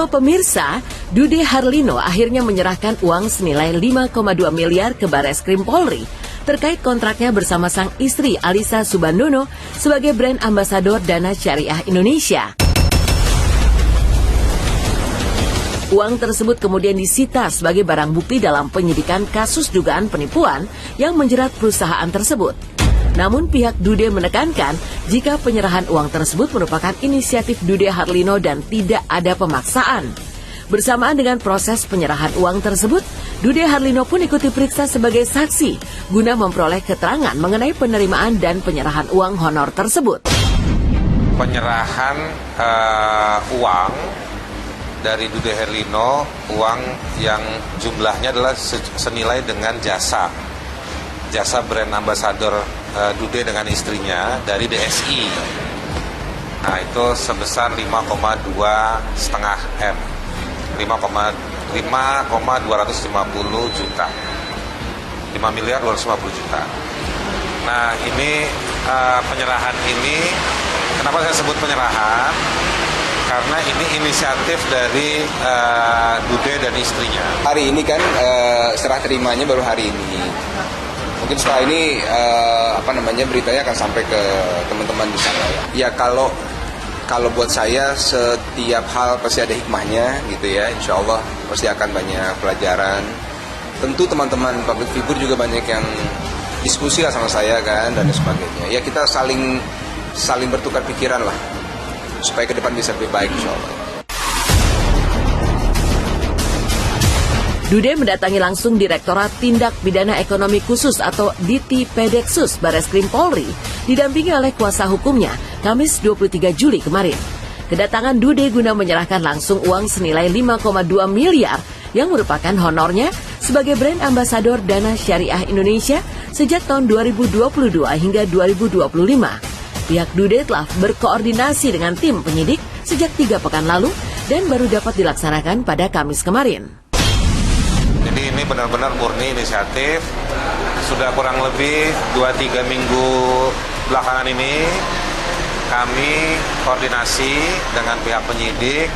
pemirsa, Dude Harlino akhirnya menyerahkan uang senilai 5,2 miliar ke Bareskrim Polri terkait kontraknya bersama sang istri Alisa Subandono sebagai brand ambasador Dana Syariah Indonesia. Uang tersebut kemudian disita sebagai barang bukti dalam penyidikan kasus dugaan penipuan yang menjerat perusahaan tersebut. Namun pihak Dude menekankan jika penyerahan uang tersebut merupakan inisiatif Dude Harlino dan tidak ada pemaksaan. Bersamaan dengan proses penyerahan uang tersebut, Dude Harlino pun ikut diperiksa sebagai saksi guna memperoleh keterangan mengenai penerimaan dan penyerahan uang honor tersebut. Penyerahan uang dari Dude Harlino, uang yang jumlahnya adalah senilai dengan jasa brand ambasador Dude dengan istrinya dari DSI. Nah, itu sebesar 5,2,5 M. 5,250 juta. 5 miliar 250 juta. Nah, ini penyerahan ini, kenapa saya sebut penyerahan? Karena ini inisiatif dari Dude dan istrinya. Hari ini kan serah terimanya baru hari ini. Mungkin setelah ini beritanya akan sampai ke teman-teman di sana. Ya kalau buat saya setiap hal pasti ada hikmahnya gitu ya. Insya Allah pasti akan banyak pelajaran. Tentu teman-teman public figure juga banyak yang diskusi lah sama saya kan dan sebagainya. Ya kita saling bertukar pikiran lah supaya ke depan bisa lebih baik insya Allah. Dude mendatangi langsung Direktorat Tindak Pidana Ekonomi Khusus atau DITI-Pedeksus Bareskrim Polri didampingi oleh kuasa hukumnya Kamis 23 Juli kemarin. Kedatangan Dude guna menyerahkan langsung uang senilai 5,2 miliar yang merupakan honornya sebagai brand ambasador Dana Syariah Indonesia sejak tahun 2022 hingga 2025. Pihak Dude telah berkoordinasi dengan tim penyidik sejak 3 pekan lalu dan baru dapat dilaksanakan pada Kamis kemarin. Jadi ini benar-benar murni inisiatif. Sudah kurang lebih 2-3 minggu belakangan ini kami koordinasi dengan pihak penyidik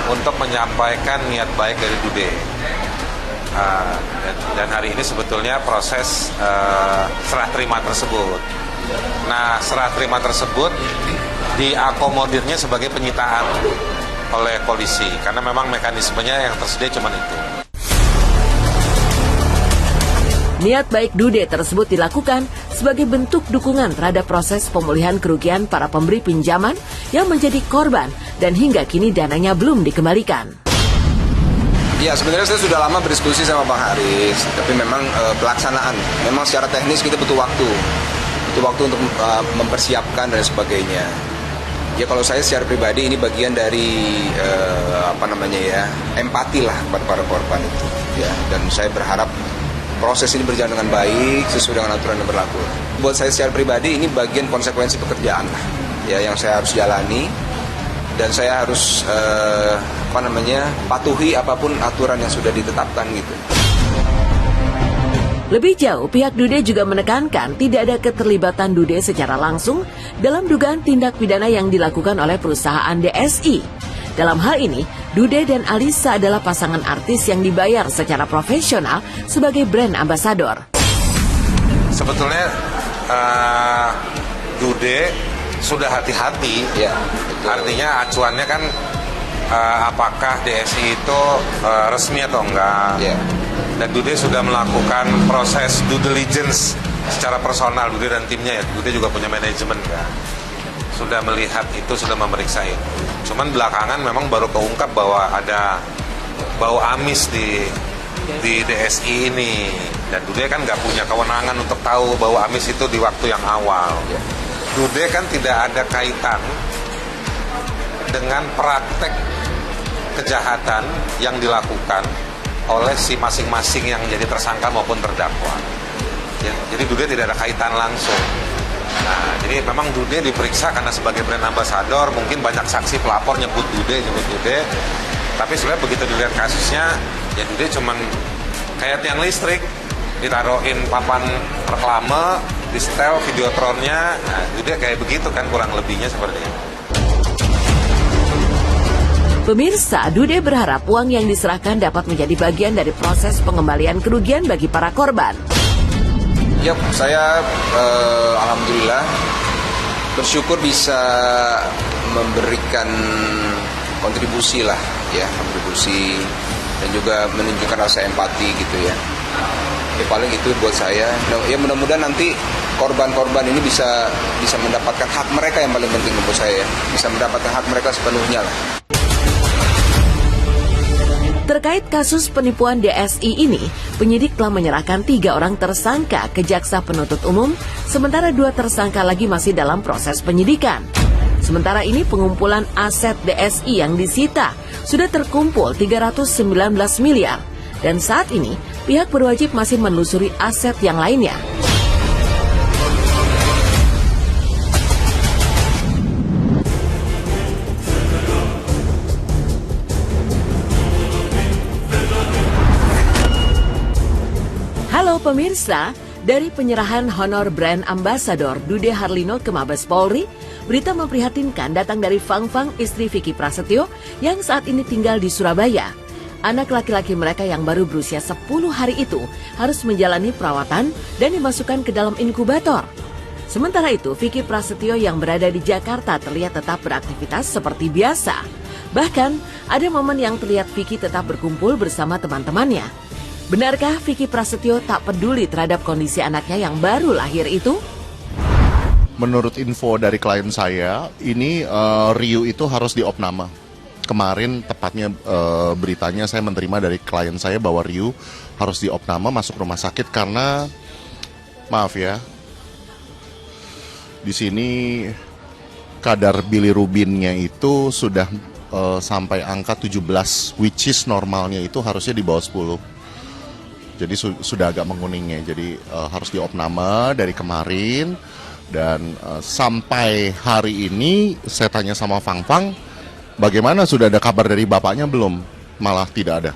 untuk menyampaikan niat baik dari Dude. Dan hari ini sebetulnya proses serah terima tersebut. Nah, serah terima tersebut diakomodirnya sebagai penyitaan oleh polisi karena memang mekanismenya yang tersedia cuma itu. Niat baik Dude tersebut dilakukan sebagai bentuk dukungan terhadap proses pemulihan kerugian para pemberi pinjaman yang menjadi korban dan hingga kini dananya belum dikembalikan. Ya sebenarnya saya sudah lama berdiskusi sama Bang Haris, tapi memang pelaksanaan, memang secara teknis kita butuh waktu untuk mempersiapkan dan sebagainya. Ya kalau saya secara pribadi ini bagian dari empati lah kepada para korban itu. Ya dan saya berharap proses ini berjalan dengan baik sesuai dengan aturan yang berlaku. Buat saya secara pribadi ini bagian konsekuensi pekerjaan lah, ya yang saya harus jalani dan saya harus patuhi apapun aturan yang sudah ditetapkan gitu. Lebih jauh, pihak Dude juga menekankan tidak ada keterlibatan Dude secara langsung dalam dugaan tindak pidana yang dilakukan oleh perusahaan DSI. Dalam hal ini, Dude dan Alisa adalah pasangan artis yang dibayar secara profesional sebagai brand ambasador. Sebetulnya Dude sudah hati-hati, ya, artinya acuannya kan apakah DSI itu resmi atau enggak. Ya. Dan Dude sudah melakukan proses due diligence secara personal, Dude dan timnya ya. Dude juga punya manajemen kan. Sudah melihat itu, sudah memeriksa itu. Cuman belakangan memang baru keungkap bahwa ada bau amis di DSI ini. Dan Dude kan nggak punya kewenangan untuk tahu bau amis itu di waktu yang awal. Dude kan tidak ada kaitan dengan praktek kejahatan yang dilakukan oleh si masing-masing yang jadi tersangka maupun terdakwa. Ya, jadi Dude tidak ada kaitan langsung. Nah, jadi memang Dude diperiksa karena sebagai brand ambassador, mungkin banyak saksi pelapor nyebut Dude. Tapi sebenarnya begitu dilihat kasusnya, ya Dude cuman kayak tiang listrik, ditaruhin papan reklame, di setel videotronnya, nah Dude kayak begitu kan kurang lebihnya seperti itu. Pemirsa, Dude berharap uang yang diserahkan dapat menjadi bagian dari proses pengembalian kerugian bagi para korban. Ya, saya alhamdulillah bersyukur bisa memberikan kontribusi lah, ya, kontribusi dan juga menunjukkan rasa empati gitu ya. Ya paling itu buat saya. Ya mudah-mudahan nanti korban-korban ini bisa mendapatkan hak mereka yang paling penting menurut saya, bisa mendapatkan hak mereka sepenuhnya lah. Terkait kasus penipuan DSI ini, penyidik telah menyerahkan 3 orang tersangka ke jaksa penuntut umum, sementara 2 tersangka lagi masih dalam proses penyidikan. Sementara ini pengumpulan aset DSI yang disita sudah terkumpul 319 miliar, dan saat ini pihak berwajib masih menelusuri aset yang lainnya. Halo pemirsa, dari penyerahan honor brand ambassador Dude Harlino ke Mabes Polri, berita memprihatinkan datang dari Fang-Fang, istri Vicky Prasetyo yang saat ini tinggal di Surabaya. Anak laki-laki mereka yang baru berusia 10 hari itu harus menjalani perawatan dan dimasukkan ke dalam inkubator. Sementara itu, Vicky Prasetyo yang berada di Jakarta terlihat tetap beraktivitas seperti biasa. Bahkan, ada momen yang terlihat Vicky tetap berkumpul bersama teman-temannya. Benarkah Vicky Prasetyo tak peduli terhadap kondisi anaknya yang baru lahir itu? Menurut info dari klien saya, ini Ryu itu harus diopname. Kemarin tepatnya beritanya saya menerima dari klien saya bahwa Ryu harus diopname masuk rumah sakit karena, maaf ya, di sini kadar bilirubinnya itu sudah sampai angka 17, which is normalnya itu harusnya di bawah 10. Jadi sudah agak menguningnya, jadi harus diopname dari kemarin. Dan sampai hari ini saya tanya sama Fang-Fang, bagaimana, sudah ada kabar dari bapaknya belum? Malah tidak ada.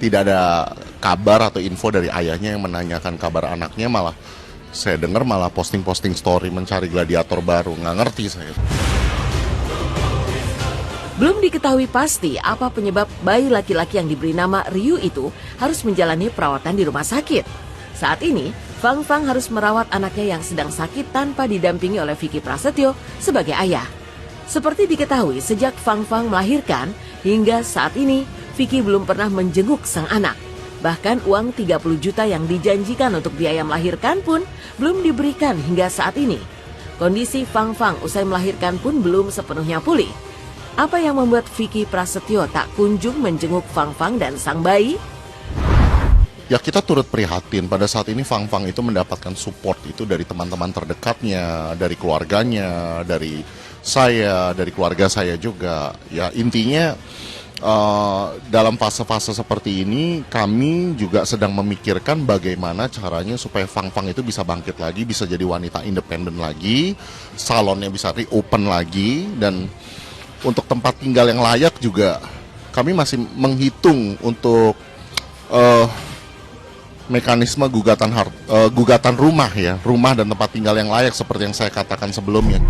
Tidak ada kabar atau info dari ayahnya yang menanyakan kabar anaknya, malah saya dengar malah posting-posting story mencari gladiator baru, nggak ngerti saya. Belum diketahui pasti apa penyebab bayi laki-laki yang diberi nama Ryu itu harus menjalani perawatan di rumah sakit. Saat ini, Fang-Fang harus merawat anaknya yang sedang sakit tanpa didampingi oleh Vicky Prasetyo sebagai ayah. Seperti diketahui, sejak Fang-Fang melahirkan, hingga saat ini, Vicky belum pernah menjenguk sang anak. Bahkan uang 30 juta yang dijanjikan untuk biaya melahirkan pun belum diberikan hingga saat ini. Kondisi Fang-Fang usai melahirkan pun belum sepenuhnya pulih. Apa yang membuat Vicky Prasetyo tak kunjung menjenguk Fang-Fang dan sang bayi? Ya, kita turut prihatin pada saat ini Fang-Fang itu mendapatkan support itu dari teman-teman terdekatnya, dari keluarganya, dari saya, dari keluarga saya juga. Ya, intinya dalam fase-fase seperti ini kami juga sedang memikirkan bagaimana caranya supaya Fang-Fang itu bisa bangkit lagi, bisa jadi wanita independen lagi, salonnya bisa reopen lagi, dan untuk tempat tinggal yang layak juga kami masih menghitung untuk mekanisme gugatan rumah ya, rumah dan tempat tinggal yang layak seperti yang saya katakan sebelumnya.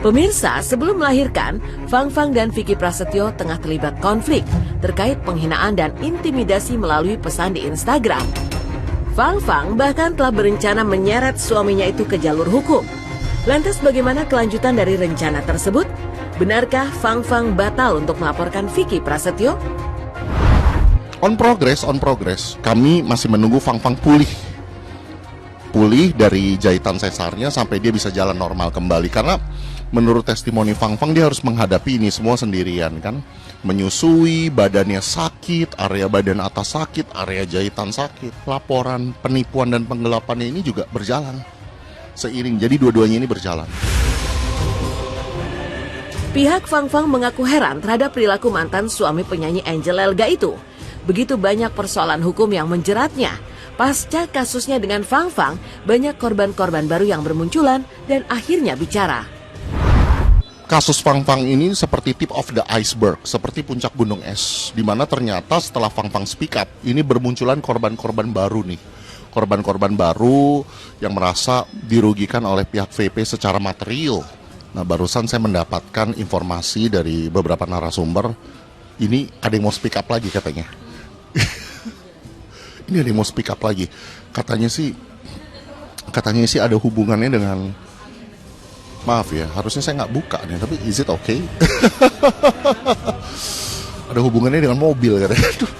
Pemirsa, sebelum melahirkan, Fang-Fang dan Vicky Prasetyo tengah terlibat konflik terkait penghinaan dan intimidasi melalui pesan di Instagram. Fang-Fang bahkan telah berencana menyeret suaminya itu ke jalur hukum. Lantas bagaimana kelanjutan dari rencana tersebut? Benarkah Fang-Fang batal untuk melaporkan Vicky Prasetyo? On progress. Kami masih menunggu Fang-Fang pulih dari jahitan sesarnya sampai dia bisa jalan normal kembali. Karena menurut testimoni Fang-Fang dia harus menghadapi ini semua sendirian kan. Menyusui, badannya sakit, area badan atas sakit, area jahitan sakit. Laporan penipuan dan penggelapannya ini juga berjalan seiring, jadi dua-duanya ini berjalan. Pihak Fang-Fang mengaku heran terhadap perilaku mantan suami penyanyi Angel Elga itu. Begitu banyak persoalan hukum yang menjeratnya. Pasca kasusnya dengan Fang-Fang, banyak korban-korban baru yang bermunculan dan akhirnya bicara. Kasus Fang-Fang ini seperti tip of the iceberg, seperti puncak gunung es, di mana ternyata setelah Fang-Fang speak up, ini bermunculan korban-korban baru nih. Korban-korban baru yang merasa dirugikan oleh pihak VP secara material. Nah, barusan saya mendapatkan informasi dari beberapa narasumber, ini ada yang mau speak up lagi katanya. Ini ada yang mau speak up lagi. Katanya sih ada hubungannya dengan, maaf ya, harusnya saya nggak buka nih, tapi is it okay? Ada hubungannya dengan mobil katanya. Aduh.